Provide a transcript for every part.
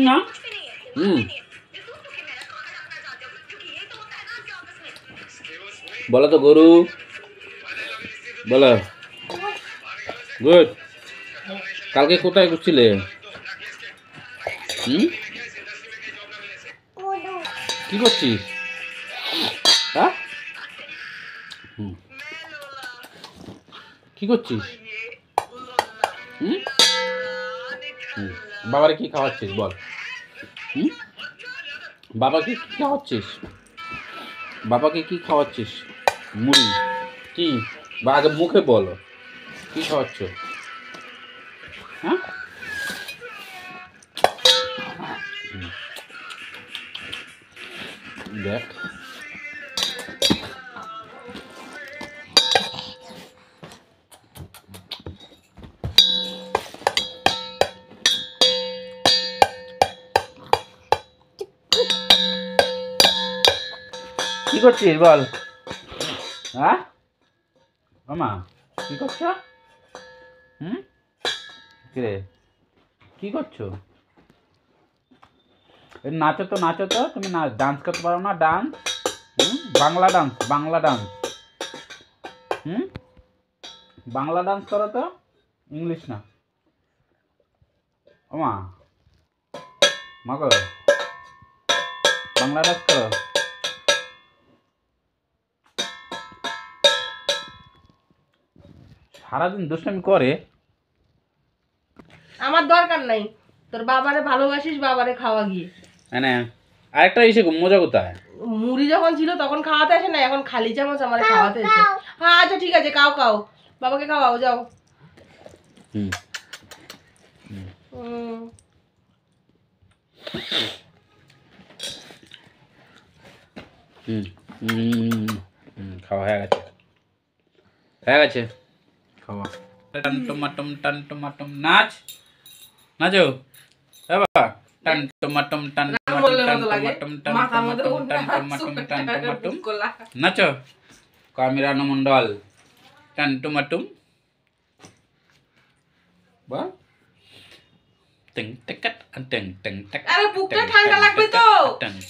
না বলো তো গরু বলো। গুড। কালকে কোথায় করছিলে? কি করছিস? হ্যাঁ কি করছিস? বাবারে কি খাওয়াচ্ছিস বল? বাবাকে কি খাওয়াচ্ছিস? বাবাকে কি খাওয়াচ্ছিস? মুড়ি কি? বা আগে মুখে বলো কি খাওয়াচ্ছ? হ্যাঁ দেখ কি করছিস বল? হ্যাঁ মামা কি করছো? কিরে কি করছো? নাচো তো নাচো তো, তুমি না ডান্স করতে পারো না? Dance Bangla dance, Bangla dance. Bangla dance করো তো, ইংলিশ না। ওমা মা করো বাংলা ডান্স করো। সারাদিন দুষ্টামি করে। আমার দরকার নাই, তোর বাবারে ভালোবাসিস, বাবারে খাওয়া গিয়ে। মানে আরেকটা এসে মজা কোথায়? মুড়ি যখন ছিল তখন খাওয়াতে আসে না, এখন খালি চামচ আমার খাওয়াতে এসে। হ্যাঁ আচ্ছা ঠিক আছে, কাও কাও, বাবাকে খাওয়াও যাও। খাওয়া হয়ে গেছে, হয়ে গেছে খাওয়া। টান টমাটম টান টমাটম নাচ, নাচো বাবা। টান টমাটম টান টমাটম টান টমাটম টান টমাটম টান টমাটম নাচো। আমি রানু মন্ডল টান টমাটম বল। আরে বুকটা ঠান্ডা লাগবে তো,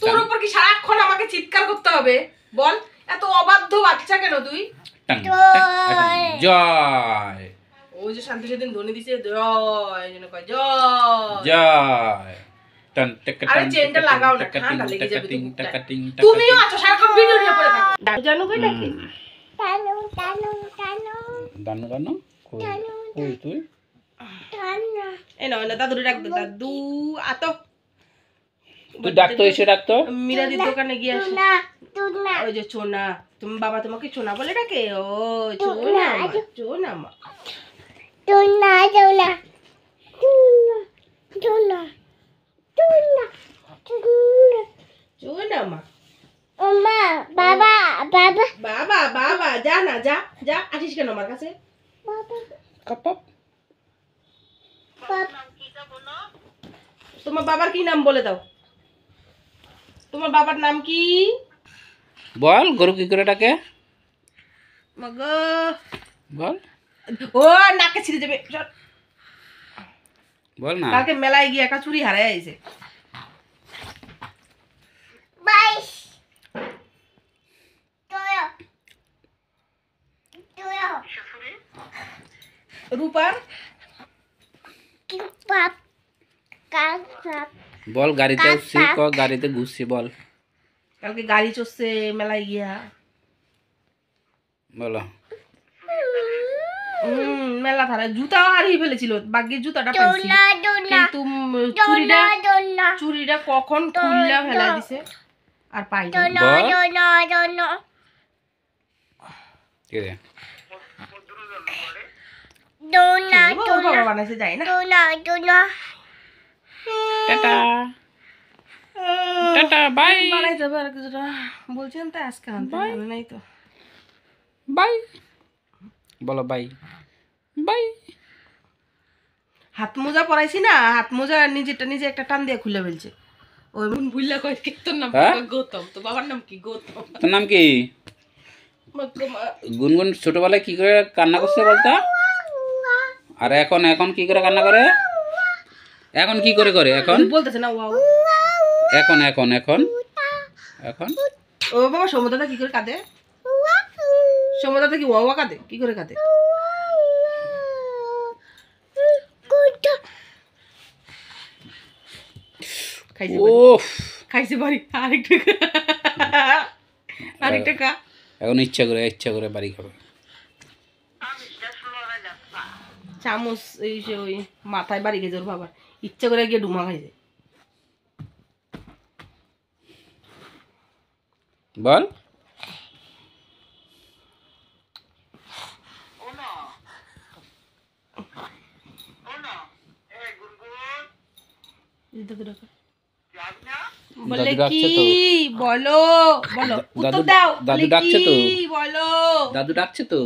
তোর উপর কি সারাক্ষণ আমাকে চিৎকার করতে হবে বল? এত অবাধ্য বাচ্চা কেন তুই? জয়। ওই যে শান্তি সেদিন ধ্বনি দিছে জয়, যেন কয় জয় জয়। আরে চেনটা লাগাও না, ঠান্ডা লেগে যাবে তো। তুমিও আছো সারাক্ষণ ভিডিও নিয়ে পড়ে থাকো। জানো কই নাকি টানো টানো টানো দানু দানু কই তুই? এই না না, দাদু ডাক দে, দাদু আতো। তুই ডাকতো, এসে ডাকতো। মিরাদির দোকানে গিয়ে আসি। ওই যে চোনা, তুমি বাবা তোমাকে চোনা বলে ডাকে? ও চোনা চোনা মা, চোনা চোনা চোনা চোনা চোনা মা। ওমা বাবা বাবা বাবা বাবা, যা না যা যা, আসিস কেন আমার কাছে? বাবা কাপ তোমার বাবার কি নাম বলে দাও? তোমার বাবার নাম কি বল? গরু কি করে ডাকে মগো বল? ও নাকে ছিঁড়ে যাবে, বল না। কালকে মেলায় গিয়ে একটা চুড়ি হারাই আইছে। রূপার বল গাড়িতে উঠছি, গাড়িতে ঘুরছি বল। কালকে গাড়ি চড়ছে মেলায় গিয়া, বলো। মেলা ধারে জুতাও হারিয়ে ফেলেছিল, বাগির জুতাটা পাইছি, কিন্তু চুড়িটা কখন খুললা ফেলা দিছে আর পাই বাবা বানাইছে যাই না। Tata tata bye. বানাই যাবে আর কিছুটা বলছেন তো, আজকে আনতে নাই তো। বাই বলো, বাই বাই। হাত মোজা পরাইছি না, হাত মোজা নিজেরটা নিজে একটা টান দিয়ে খুলে ফেলছে। ওই মন ভুললা কয় তোর নাম গৌতম, তো বাবার নাম কি? গৌতম। তোর নাম কি? গুনগুন ছোটবেলায় কি করে কান্না করছে বলতো? আর এখন এখন কি করে কান্না করে? এখন কি করে করে এখন? বলতেছে না ওয়াও। এখন এখন এখন এখন ও বাবা সমুদ্রটা কি করে কাঁদে? সমুদ্রটা কি ওয়া কাঁদে? কি করে কাঁদে? খাইছে বাড়ি। ওফ খাইছে বাড়ি। আরেকটা খা। এখন ইচ্ছা করে বাড়ি খাবে। চামচ এই যে ওই মাথায় বাড়ি গেছে ওর বাবার, ইচ্ছা করে গিয়ে ডুমা খাইছে। বল বলে দাদু কি ডাকছে তো। বলো বলো উত্তর দাও। দাদু বলে ডাকছে তো। কি বলো। দাদু ডাকছে তো।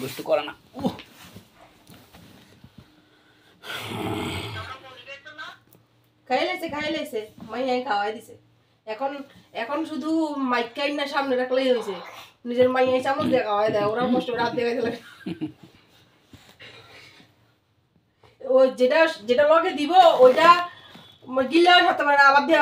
দুষ্টু করে না। খাই লেছে মাইয়াই খাওয়াই দিছে। এখন এখন শুধু মাইকাই না সামনে রাখলেই হয়েছে, নিজের মাইয়াই চামচ দিয়ে খাওয়াই দেয়, ওরাও কষ্ট করে হাত দিয়ে খাইতে লাগে। ও যেটা যেটা লগে দিব ওইটা গিলেও খেতে পারে না, আবার দিয়ে